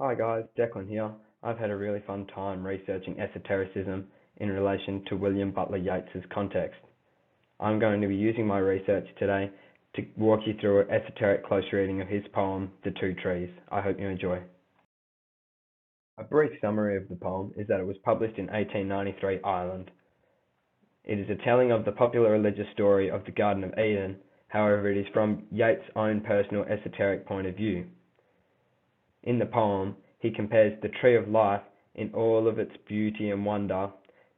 Hi guys, Declan here. I've had a really fun time researching esotericism in relation to William Butler Yeats's context. I'm going to be using my research today to walk you through an esoteric close reading of his poem, The Two Trees. I hope you enjoy. A brief summary of the poem is that it was published in 1893 Ireland. It is a telling of the popular religious story of the Garden of Eden, however it is from Yeats' own personal esoteric point of view. In the poem, he compares the tree of life in all of its beauty and wonder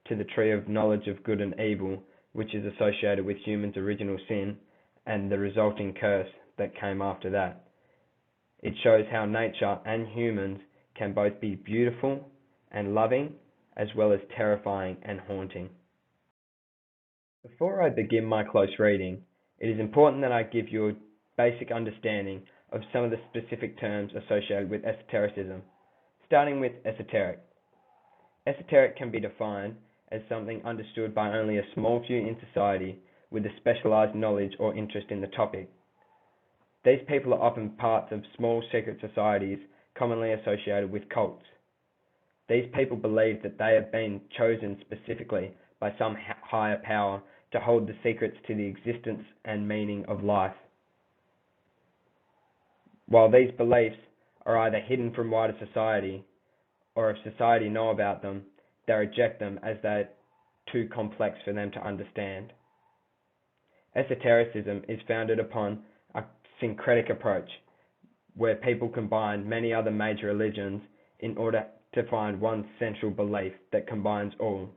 to the tree of knowledge of good and evil, which is associated with humans' original sin and the resulting curse that came after that. It shows how nature and humans can both be beautiful and loving, as well as terrifying and haunting. Before I begin my close reading, it is important that I give you a basic understanding of some of the specific terms associated with esotericism, starting with esoteric. Esoteric can be defined as something understood by only a small few in society with a specialized knowledge or interest in the topic. These people are often parts of small secret societies commonly associated with cults. These people believe that they have been chosen specifically by some higher power to hold the secrets to the existence and meaning of life. While these beliefs are either hidden from wider society, or if society know about them, they reject them as they're too complex for them to understand. Esotericism is founded upon a syncretic approach, where people combine many other major religions in order to find one central belief that combines all,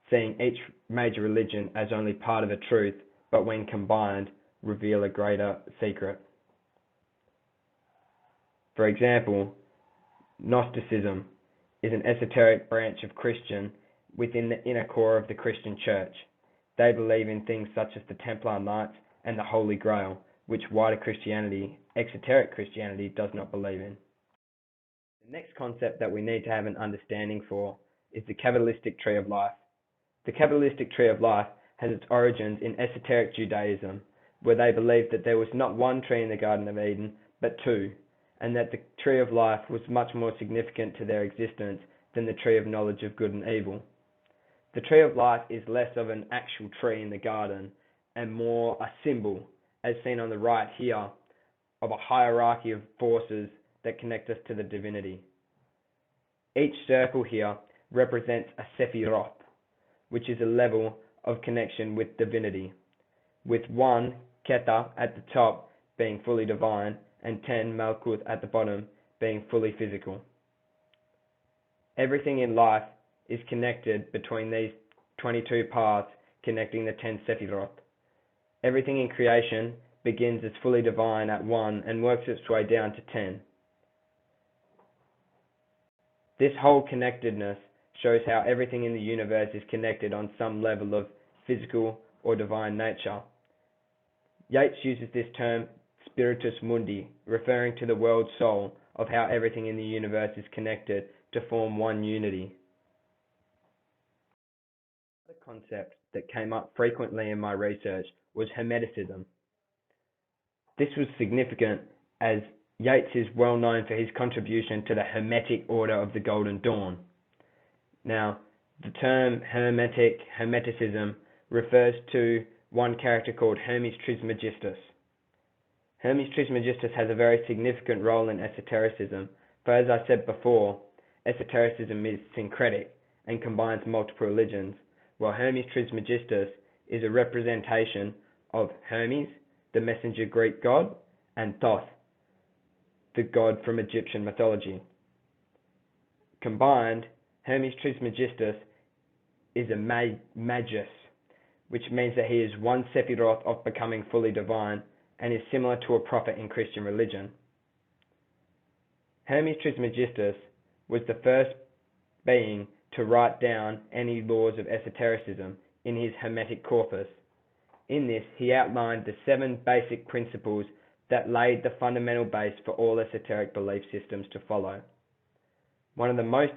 seeing each major religion as only part of a truth, but when combined, reveal a greater secret. For example, Gnosticism is an esoteric branch of Christian within the inner core of the Christian church. They believe in things such as the Templar Knights and the Holy Grail, which wider Christianity, exoteric Christianity, does not believe in. The next concept that we need to have an understanding for is the Kabbalistic tree of life. The Kabbalistic tree of life has its origins in esoteric Judaism, where they believed that there was not one tree in the Garden of Eden, but two, and that the tree of life was much more significant to their existence than the tree of knowledge of good and evil. The tree of life is less of an actual tree in the garden and more a symbol, as seen on the right here, of a hierarchy of forces that connect us to the divinity. Each circle here represents a sephiroth, which is a level of connection with divinity, with one Keta at the top being fully divine and 10 Malkuth at the bottom being fully physical. Everything in life is connected between these 22 paths connecting the 10 Sephiroth. Everything in creation begins as fully divine at 1 and works its way down to 10. This whole connectedness shows how everything in the universe is connected on some level of physical or divine nature. Yeats uses this term spiritus mundi, referring to the world soul of how everything in the universe is connected to form one unity. Another concept that came up frequently in my research was Hermeticism. This was significant as Yeats is well known for his contribution to the Hermetic order of the Golden Dawn. Now, the term Hermeticism, refers to one character called Hermes Trismegistus. Hermes Trismegistus has a very significant role in esotericism, for as I said before, esotericism is syncretic and combines multiple religions, while Hermes Trismegistus is a representation of Hermes, the messenger Greek god, and Thoth, the god from Egyptian mythology. Combined, Hermes Trismegistus is a magus, which means that he is one Sephiroth of becoming fully divine and is similar to a prophet in Christian religion. Hermes Trismegistus was the first being to write down any laws of esotericism in his Hermetic corpus. In this, he outlined the 7 basic principles that laid the fundamental base for all esoteric belief systems to follow. One of the most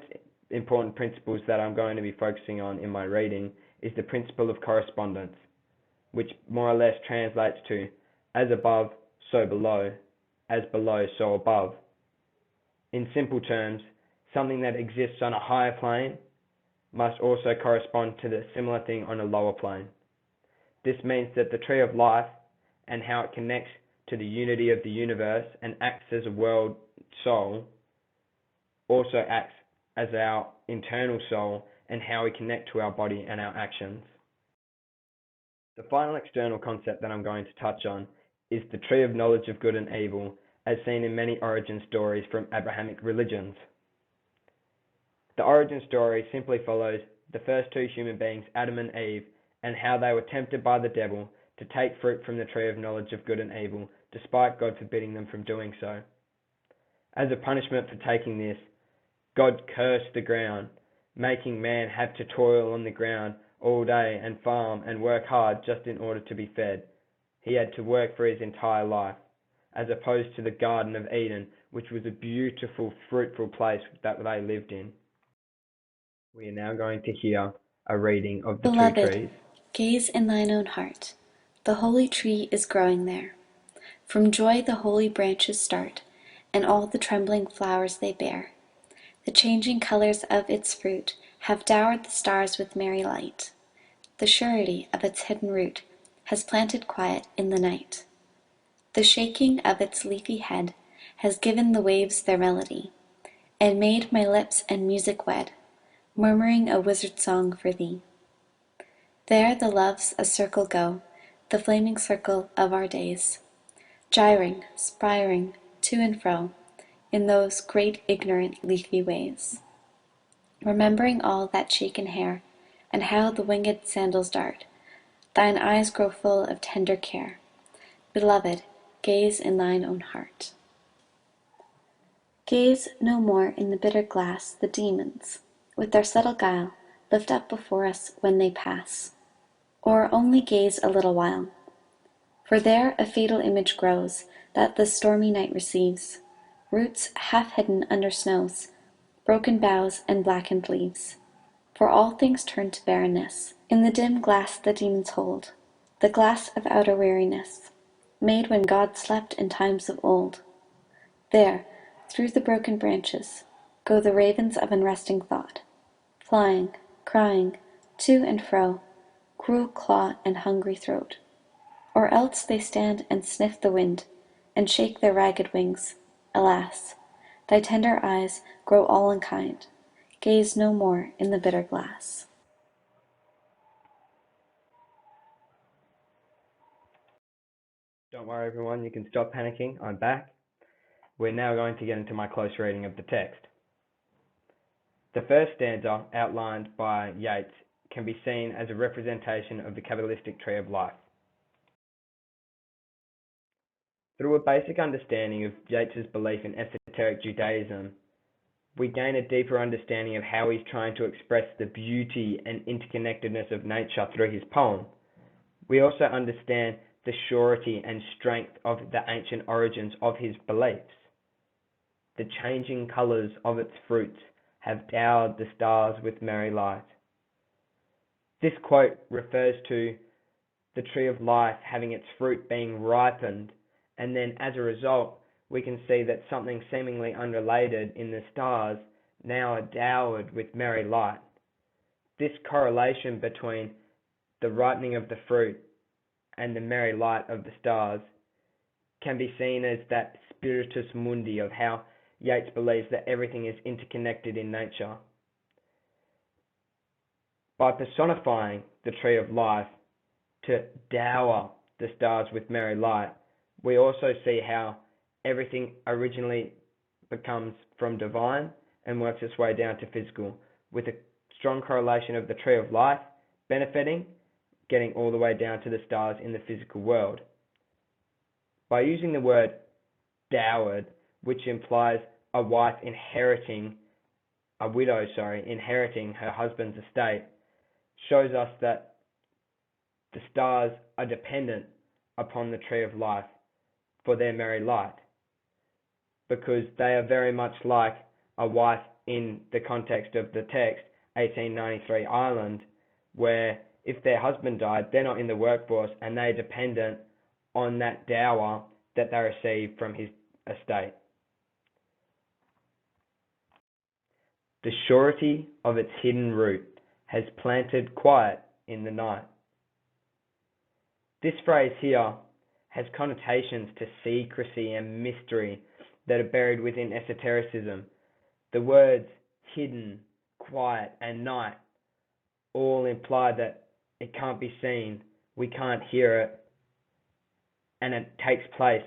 important principles that I'm going to be focusing on in my reading is the principle of correspondence, which more or less translates to as above, so below, as below, so above. In simple terms, something that exists on a higher plane must also correspond to the similar thing on a lower plane. This means that the tree of life and how it connects to the unity of the universe and acts as a world soul also acts as our internal soul and how we connect to our body and our actions. The final external concept that I'm going to touch on is the tree of knowledge of good and evil, as seen in many origin stories from Abrahamic religions. The origin story simply follows the first two human beings, Adam and Eve, and how they were tempted by the devil to take fruit from the tree of knowledge of good and evil, despite God forbidding them from doing so. As a punishment for taking this, God cursed the ground, making man have to toil on the ground all day and farm and work hard just in order to be fed. He had to work for his entire life, as opposed to the Garden of Eden, which was a beautiful, fruitful place that they lived in. We are now going to hear a reading of the Beloved, two trees. gaze in thine own heart. The holy tree is growing there. From joy the holy branches start, and all the trembling flowers they bear. The changing colors of its fruit have dowered the stars with merry light. The surety of its hidden root has planted quiet in the night. The shaking of its leafy head has given the waves their melody, and made my lips and music wed, murmuring a wizard song for thee. There the loves a circle go, the flaming circle of our days, gyring, spiring, to and fro, in those great ignorant leafy ways. Remembering all that shaken hair, and how the winged sandals dart, thine eyes grow full of tender care. Beloved, gaze in thine own heart. Gaze no more in the bitter glass the demons, with their subtle guile, lift up before us when they pass. Or only gaze a little while, for there a fatal image grows that the stormy night receives, roots half hidden under snows, broken boughs and blackened leaves. For all things turn to barrenness in the dim glass the demons hold, the glass of outer weariness, made when God slept in times of old. There, through the broken branches, go the ravens of unresting thought, flying, crying, to and fro, cruel claw and hungry throat. Or else they stand and sniff the wind, and shake their ragged wings. Alas, thy tender eyes grow all unkind, gaze no more in the bitter glass. Don't worry everyone, you can stop panicking, I'm back. We're now going to get into my close reading of the text. The first stanza, outlined by Yeats, can be seen as a representation of the Kabbalistic tree of life. Through a basic understanding of Yeats's belief in esoteric Judaism, we gain a deeper understanding of how he's trying to express the beauty and interconnectedness of nature through his poem. We also understand the surety and strength of the ancient origins of his beliefs. The changing colours of its fruits have dowered the stars with merry light. This quote refers to the tree of life having its fruit being ripened, and then as a result, we can see that something seemingly unrelated in the stars now are dowered with merry light. This correlation between the ripening of the fruit and the merry light of the stars can be seen as that spiritus mundi of how Yeats believes that everything is interconnected in nature. By personifying the tree of life to dower the stars with merry light, we also see how everything originally becomes from divine and works its way down to physical, with a strong correlation of the tree of life benefiting, getting all the way down to the stars in the physical world. By using the word dowered, which implies a wife inheriting her husband's estate, shows us that the stars are dependent upon the tree of life for their merry light, because they are very much like a wife in the context of the text, 1893 Ireland, where if their husband died, they're not in the workforce and they're dependent on that dower that they receive from his estate. The surety of its hidden root has planted quiet in the night. This phrase here has connotations to secrecy and mystery that are buried within esotericism. The words hidden, quiet, and night all imply that it can't be seen, we can't hear it, and it takes place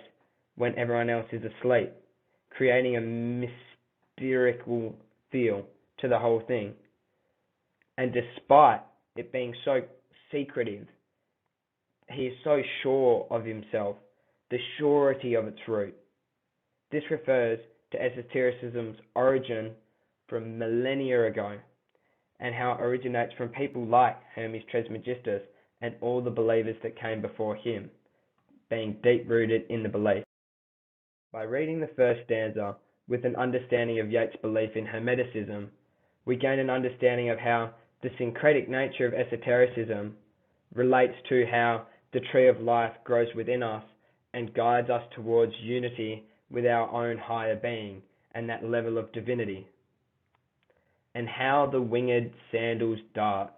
when everyone else is asleep, creating a mystical feel to the whole thing. And despite it being so secretive, he is so sure of himself, the surety of its root. This refers to esotericism's origin from millennia ago, and how it originates from people like Hermes Trismegistus and all the believers that came before him, being deep-rooted in the belief. By reading the first stanza with an understanding of Yeats' belief in Hermeticism, we gain an understanding of how the syncretic nature of esotericism relates to how the tree of life grows within us and guides us towards unity with our own higher being and that level of divinity. And how the winged sandals dart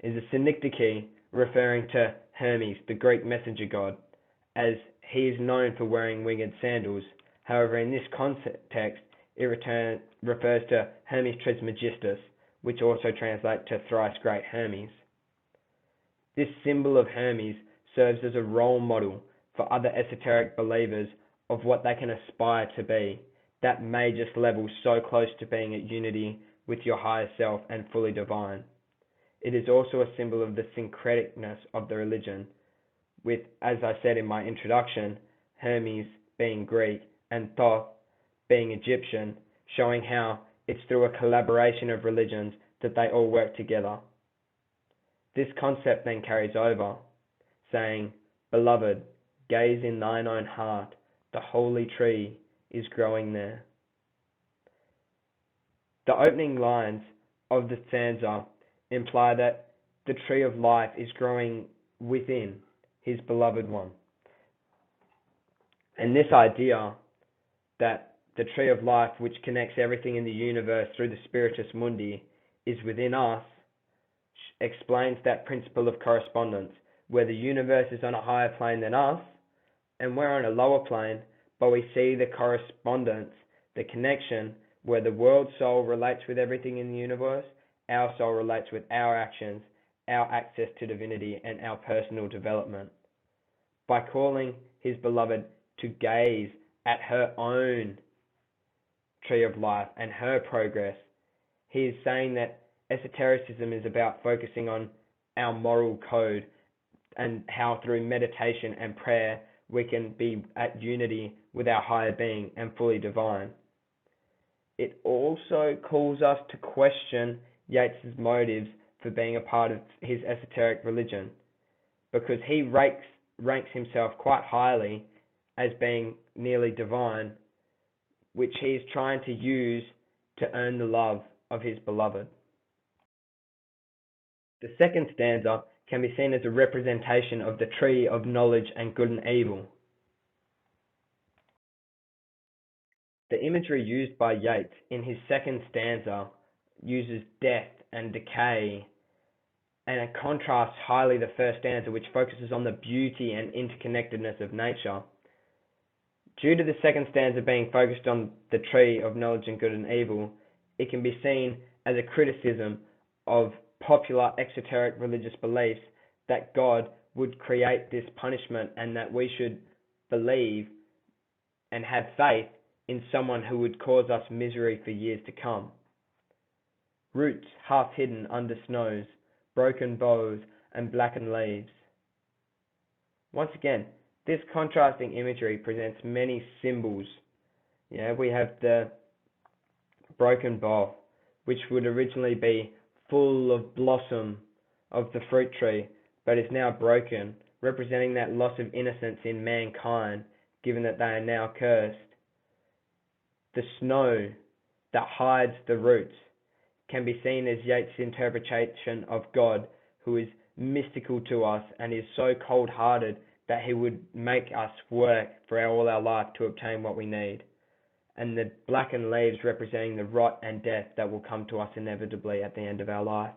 is a synecdoche referring to Hermes, the Greek messenger god, as he is known for wearing winged sandals. However, in this context, it refers to Hermes Trismegistus, which also translates to thrice great Hermes. This symbol of Hermes serves as a role model for other esoteric believers of what they can aspire to be, that major level so close to being at unity with your higher self and fully divine. It is also a symbol of the syncreticness of the religion, with, as I said in my introduction, Hermes being Greek and Thoth being Egyptian, showing how it's through a collaboration of religions that they all work together. This concept then carries over, saying, "Beloved, gaze in thine own heart, the holy tree is growing there." The opening lines of the stanza imply that the tree of life is growing within his beloved one. And this idea that the tree of life, which connects everything in the universe through the Spiritus Mundi, is within us, explains that principle of correspondence, where the universe is on a higher plane than us, and we're on a lower plane, but we see the correspondence, the connection, where the world soul relates with everything in the universe, our soul relates with our actions, our access to divinity, and our personal development. By calling his beloved to gaze at her own tree of life and her progress, he is saying that esotericism is about focusing on our moral code and how through meditation and prayer we can be at unity with our higher being and fully divine. It also calls us to question Yeats's motives for being a part of his esoteric religion, because he ranks himself quite highly as being nearly divine, which he is trying to use to earn the love of his beloved. The second stanza can be seen as a representation of the tree of knowledge and good and evil. The imagery used by Yeats in his second stanza uses death and decay, and it contrasts highly the first stanza, which focuses on the beauty and interconnectedness of nature. Due to the second stanza being focused on the tree of knowledge and good and evil, it can be seen as a criticism of popular exoteric religious beliefs that God would create this punishment and that we should believe and have faith in someone who would cause us misery for years to come. Roots half hidden under snows, broken boughs and blackened leaves. Once again, this contrasting imagery presents many symbols. We have the broken bough, which would originally be full of blossom of the fruit tree, but is now broken, representing that loss of innocence in mankind, given that they are now cursed. The snow that hides the roots can be seen as Yeats' interpretation of God, who is mystical to us and is so cold-hearted that he would make us work for all our life to obtain what we need. and the blackened leaves representing the rot and death that will come to us inevitably at the end of our life.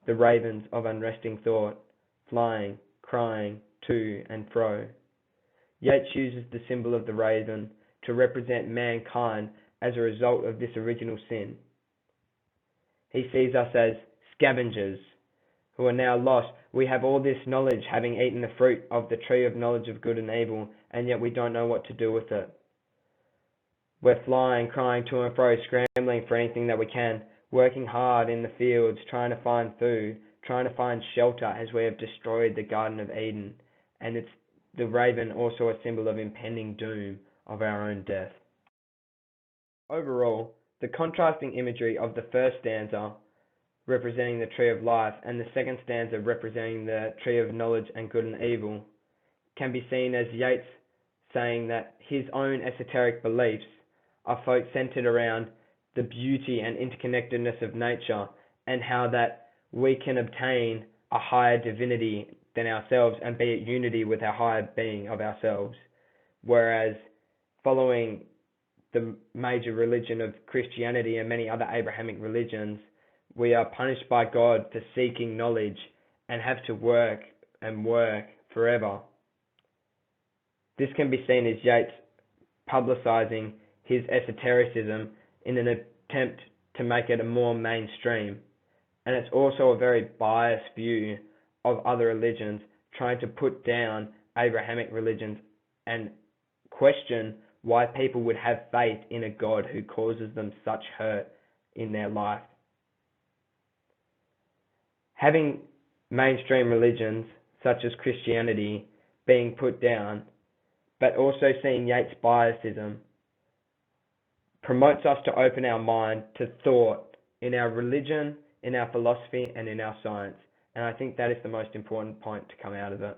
The ravens of unresting thought, flying, crying, to and fro. Yeats uses the symbol of the raven to represent mankind as a result of this original sin. He sees us as scavengers who are now lost. We have all this knowledge, having eaten the fruit of the tree of knowledge of good and evil, and yet we don't know what to do with it. We're flying, crying to and fro, scrambling for anything that we can, working hard in the fields, trying to find food, trying to find shelter as we have destroyed the Garden of Eden. And it's the raven also a symbol of impending doom of our own death. Overall, the contrasting imagery of the first stanza representing the tree of life and the second stanza representing the tree of knowledge and good and evil can be seen as Yeats saying that his own esoteric beliefs are centered around the beauty and interconnectedness of nature, and how that we can obtain a higher divinity than ourselves and be at unity with our higher being of ourselves. Whereas following the major religion of Christianity and many other Abrahamic religions, we are punished by God for seeking knowledge and have to work and work forever. This can be seen as Yeats publicizing his esotericism in an attempt to make it a more mainstream. And it's also a very biased view of other religions, trying to put down Abrahamic religions and question why people would have faith in a God who causes them such hurt in their life. Having mainstream religions such as Christianity being put down, but also seeing Yeats' biasism, promotes us to open our mind to thought in our religion, in our philosophy, and in our science. And I think that is the most important point to come out of it.